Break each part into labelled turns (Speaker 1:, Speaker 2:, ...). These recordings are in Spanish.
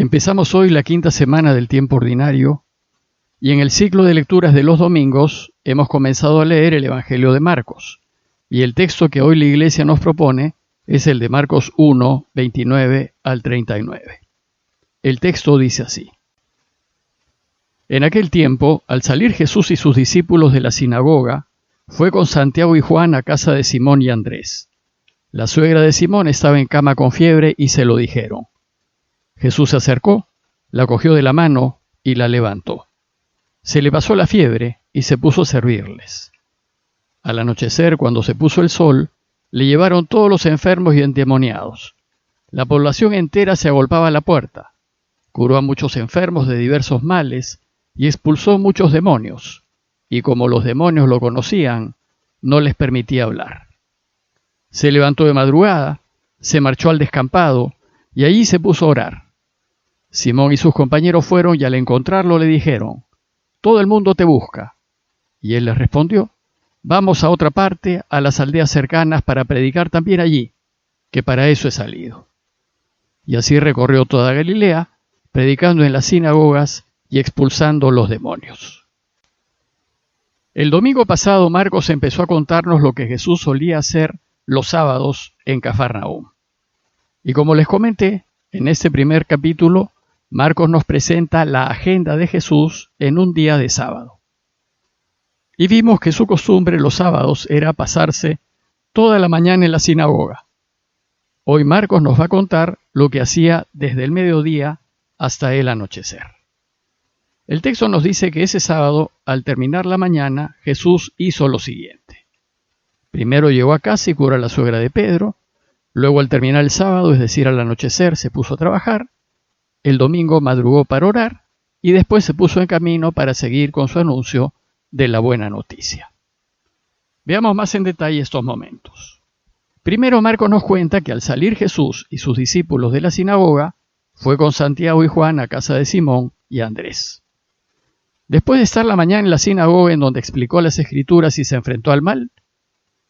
Speaker 1: Empezamos hoy la quinta semana del tiempo ordinario y en el ciclo de lecturas de los domingos hemos comenzado a leer el Evangelio de Marcos y el texto que hoy la Iglesia nos propone es el de Marcos 1, 29 al 39. El texto dice así: En aquel tiempo, al salir Jesús y sus discípulos de la sinagoga, fue con Santiago y Juan a casa de Simón y Andrés. La suegra de Simón estaba en cama con fiebre y se lo dijeron. Jesús se acercó, la cogió de la mano y la levantó. Se le pasó la fiebre y se puso a servirles. Al anochecer, cuando se puso el sol, le llevaron todos los enfermos y endemoniados. La población entera se agolpaba a la puerta. Curó a muchos enfermos de diversos males y expulsó muchos demonios, y como los demonios lo conocían, no les permitía hablar. Se levantó de madrugada, se marchó al descampado y allí se puso a orar. Simón y sus compañeros fueron y al encontrarlo le dijeron: «Todo el mundo te busca». Y él les respondió: «Vamos a otra parte, a las aldeas cercanas, para predicar también allí, que para eso he salido». Y así recorrió toda Galilea, predicando en las sinagogas y expulsando los demonios. El domingo pasado Marcos empezó a contarnos lo que Jesús solía hacer los sábados en Cafarnaúm. Y como les comenté, en este primer capítulo, Marcos nos presenta la agenda de Jesús en un día de sábado. Y vimos que su costumbre los sábados era pasarse toda la mañana en la sinagoga. Hoy Marcos nos va a contar lo que hacía desde el mediodía hasta el anochecer. El texto nos dice que ese sábado, al terminar la mañana, Jesús hizo lo siguiente. Primero llegó a casa y curó a la suegra de Pedro. Luego, al terminar el sábado, es decir, al anochecer, se puso a trabajar. El domingo madrugó para orar y después se puso en camino para seguir con su anuncio de la buena noticia. Veamos más en detalle estos momentos. Primero, Marcos nos cuenta que al salir Jesús y sus discípulos de la sinagoga, fue con Santiago y Juan a casa de Simón y Andrés. Después de estar la mañana en la sinagoga en donde explicó las Escrituras y se enfrentó al mal,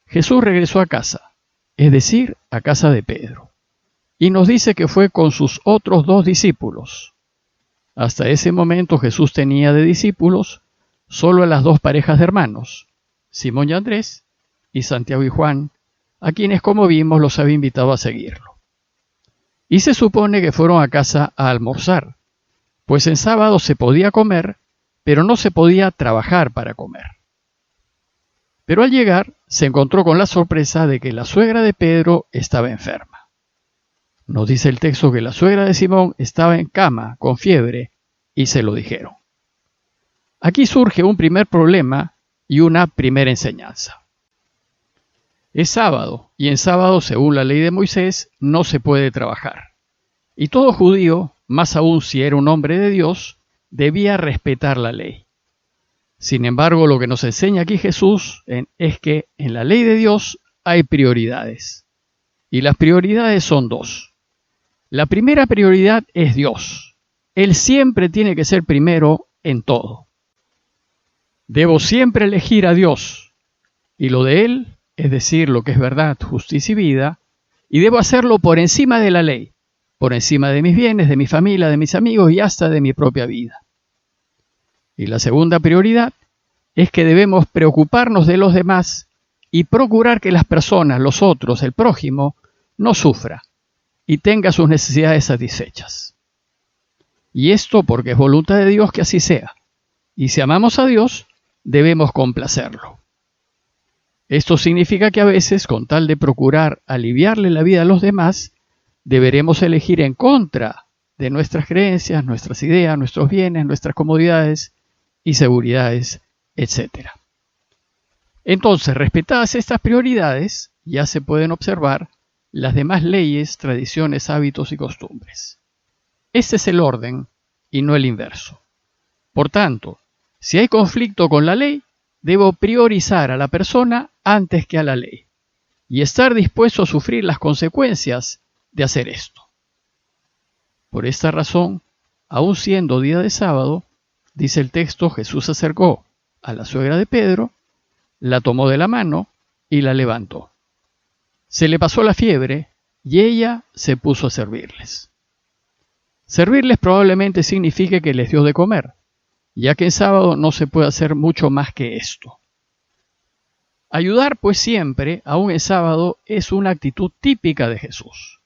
Speaker 1: Jesús regresó a casa, es decir, a casa de Pedro. Y nos dice que fue con sus otros 2 discípulos. Hasta ese momento Jesús tenía de discípulos solo a las 2 parejas de hermanos, Simón y Andrés, y Santiago y Juan, a quienes, como vimos, los había invitado a seguirlo. Y se supone que fueron a casa a almorzar, pues en sábado se podía comer, pero no se podía trabajar para comer. Pero al llegar se encontró con la sorpresa de que la suegra de Pedro estaba enferma. Nos dice el texto que la suegra de Simón estaba en cama con fiebre y se lo dijeron. Aquí surge un primer problema y una primera enseñanza. Es sábado y en sábado, según la ley de Moisés, no se puede trabajar. Y todo judío, más aún si era un hombre de Dios, debía respetar la ley. Sin embargo, lo que nos enseña aquí Jesús es que en la ley de Dios hay prioridades. Y las prioridades son 2. La primera prioridad es Dios. Él siempre tiene que ser primero en todo. Debo siempre elegir a Dios y lo de Él, es decir, lo que es verdad, justicia y vida, y debo hacerlo por encima de la ley, por encima de mis bienes, de mi familia, de mis amigos y hasta de mi propia vida. Y la segunda prioridad es que debemos preocuparnos de los demás y procurar que las personas, los otros, el prójimo, no sufra y tenga sus necesidades satisfechas. Y esto porque es voluntad de Dios que así sea. Y si amamos a Dios, debemos complacerlo. Esto significa que a veces, con tal de procurar aliviarle la vida a los demás, deberemos elegir en contra de nuestras creencias, nuestras ideas, nuestros bienes, nuestras comodidades y seguridades, etc. Entonces, respetadas estas prioridades, ya se pueden observar las demás leyes, tradiciones, hábitos y costumbres. Este es el orden y no el inverso. Por tanto, si hay conflicto con la ley, debo priorizar a la persona antes que a la ley y estar dispuesto a sufrir las consecuencias de hacer esto. Por esta razón, aun siendo día de sábado, dice el texto, Jesús se acercó a la suegra de Pedro, la tomó de la mano y la levantó. Se le pasó la fiebre y ella se puso a servirles. Servirles probablemente signifique que les dio de comer, ya que en sábado no se puede hacer mucho más que esto. Ayudar, pues siempre, aun en sábado, es una actitud típica de Jesús.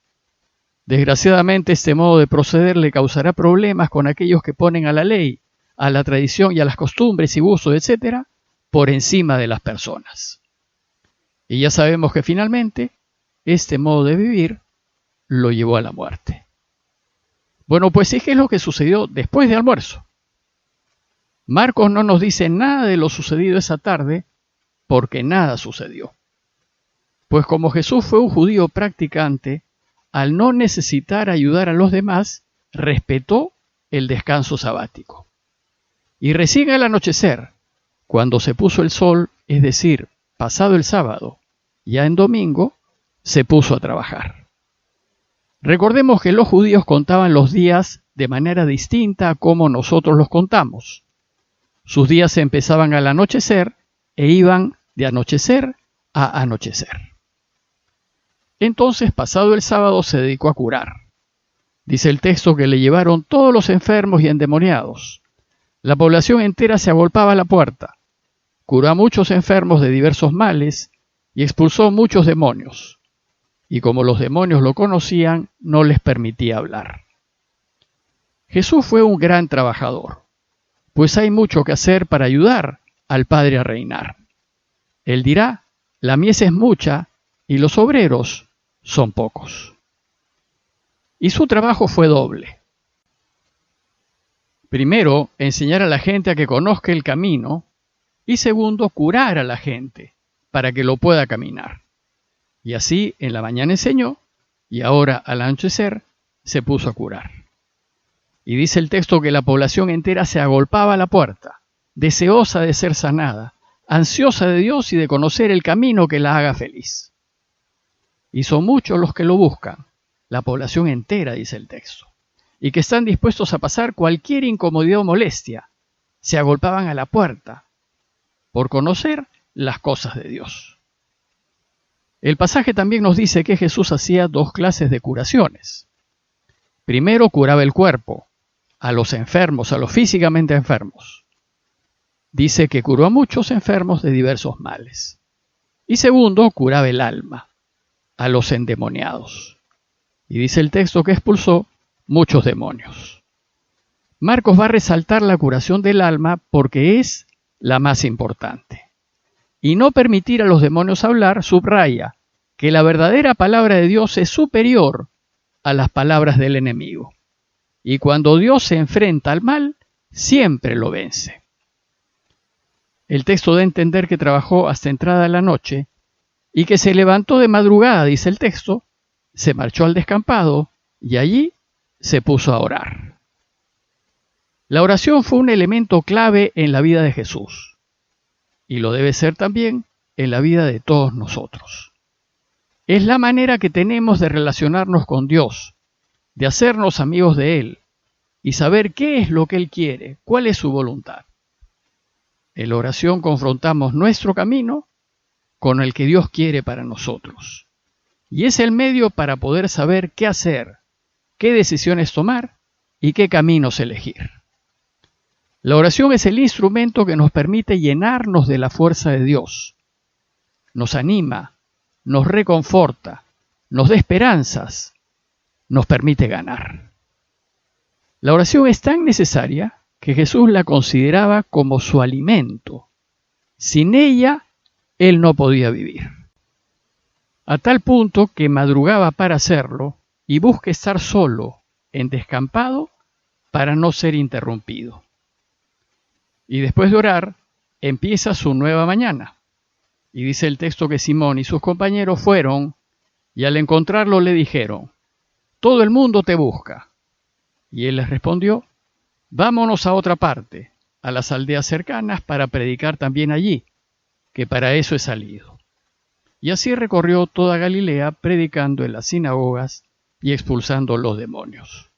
Speaker 1: Desgraciadamente, este modo de proceder le causará problemas con aquellos que ponen a la ley, a la tradición y a las costumbres y gustos, etc., por encima de las personas. Y ya sabemos que finalmente, este modo de vivir lo llevó a la muerte. Bueno, pues ¿qué es lo que sucedió después de almuerzo? Marcos no nos dice nada de lo sucedido esa tarde, porque nada sucedió. Pues como Jesús fue un judío practicante, al no necesitar ayudar a los demás, respetó el descanso sabático. Y recién al anochecer, cuando se puso el sol, es decir, pasado el sábado, ya en domingo, se puso a trabajar. Recordemos que los judíos contaban los días de manera distinta a como nosotros los contamos. Sus días empezaban al anochecer e iban de anochecer a anochecer. Entonces, pasado el sábado, se dedicó a curar. Dice el texto que le llevaron todos los enfermos y endemoniados. La población entera se agolpaba a la puerta. Curó a muchos enfermos de diversos males y expulsó muchos demonios. Y como los demonios lo conocían, no les permitía hablar. Jesús fue un gran trabajador, pues hay mucho que hacer para ayudar al Padre a reinar. Él dirá, la mies es mucha y los obreros son pocos. Y su trabajo fue doble. Primero, enseñar a la gente a que conozca el camino, y segundo, curar a la gente para que lo pueda caminar. Y así en la mañana enseñó, y ahora al anochecer se puso a curar. Y dice el texto que la población entera se agolpaba a la puerta, deseosa de ser sanada, ansiosa de Dios y de conocer el camino que la haga feliz. Y son muchos los que lo buscan, la población entera, dice el texto, y que están dispuestos a pasar cualquier incomodidad o molestia, se agolpaban a la puerta por conocer las cosas de Dios. El pasaje también nos dice que Jesús hacía dos clases de curaciones. Primero curaba el cuerpo, a los enfermos, a los físicamente enfermos. Dice que curó a muchos enfermos de diversos males. Y segundo, curaba el alma, a los endemoniados. Y dice el texto que expulsó muchos demonios. Marcos va a resaltar la curación del alma porque es la más importante. Y no permitir a los demonios hablar subraya que la verdadera palabra de Dios es superior a las palabras del enemigo. Y cuando Dios se enfrenta al mal, siempre lo vence. El texto da a entender que trabajó hasta entrada la noche y que se levantó de madrugada, dice el texto, se marchó al descampado y allí se puso a orar. La oración fue un elemento clave en la vida de Jesús y lo debe ser también en la vida de todos nosotros. Es la manera que tenemos de relacionarnos con Dios, de hacernos amigos de Él y saber qué es lo que Él quiere, cuál es su voluntad. En la oración confrontamos nuestro camino con el que Dios quiere para nosotros. Y es el medio para poder saber qué hacer, qué decisiones tomar y qué caminos elegir. La oración es el instrumento que nos permite llenarnos de la fuerza de Dios. Nos anima, nos reconforta, nos da esperanzas, nos permite ganar. La oración es tan necesaria que Jesús la consideraba como su alimento. Sin ella, Él no podía vivir. A tal punto que madrugaba para hacerlo y busca estar solo, en descampado, para no ser interrumpido. Y después de orar, empieza su nueva mañana. Y dice el texto que Simón y sus compañeros fueron, y al encontrarlo le dijeron, «Todo el mundo te busca». Y él les respondió, «Vámonos a otra parte, a las aldeas cercanas, para predicar también allí, que para eso he salido». Y así recorrió toda Galilea, predicando en las sinagogas y expulsando los demonios.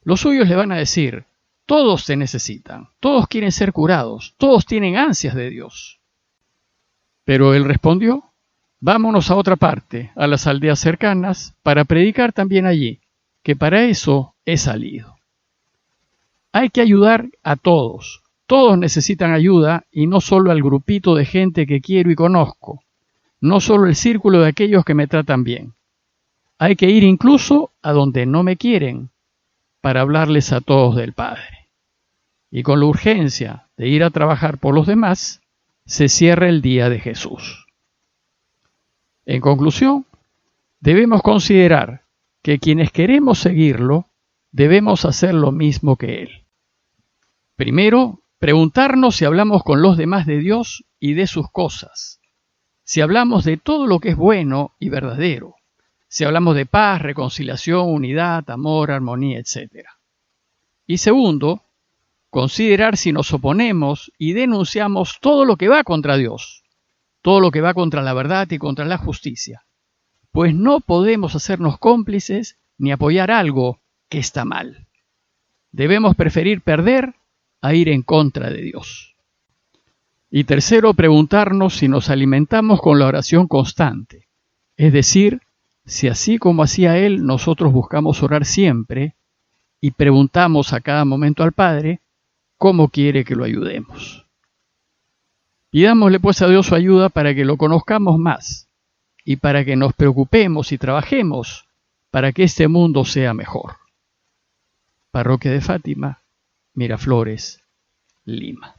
Speaker 1: Los suyos le van a decir, todos te necesitan, todos quieren ser curados, todos tienen ansias de Dios. Pero él respondió, vámonos a otra parte, a las aldeas cercanas, para predicar también allí, que para eso he salido. Hay que ayudar a todos. Todos necesitan ayuda y no solo al grupito de gente que quiero y conozco, no solo el círculo de aquellos que me tratan bien. Hay que ir incluso a donde no me quieren para hablarles a todos del Padre. Y con la urgencia de ir a trabajar por los demás, se cierra el día de Jesús. En conclusión, debemos considerar que quienes queremos seguirlo, debemos hacer lo mismo que Él. Primero, preguntarnos si hablamos con los demás de Dios y de sus cosas, si hablamos de todo lo que es bueno y verdadero, si hablamos de paz, reconciliación, unidad, amor, armonía, etc. Y segundo, considerar si nos oponemos y denunciamos todo lo que va contra Dios, todo lo que va contra la verdad y contra la justicia, pues no podemos hacernos cómplices ni apoyar algo que está mal. Debemos preferir perder a ir en contra de Dios. Y tercero, preguntarnos si nos alimentamos con la oración constante, es decir, si así como hacía Él, nosotros buscamos orar siempre y preguntamos a cada momento al Padre cómo quiere que lo ayudemos. Pidámosle pues a Dios su ayuda para que lo conozcamos más y para que nos preocupemos y trabajemos para que este mundo sea mejor. Parroquia de Fátima, Miraflores, Lima.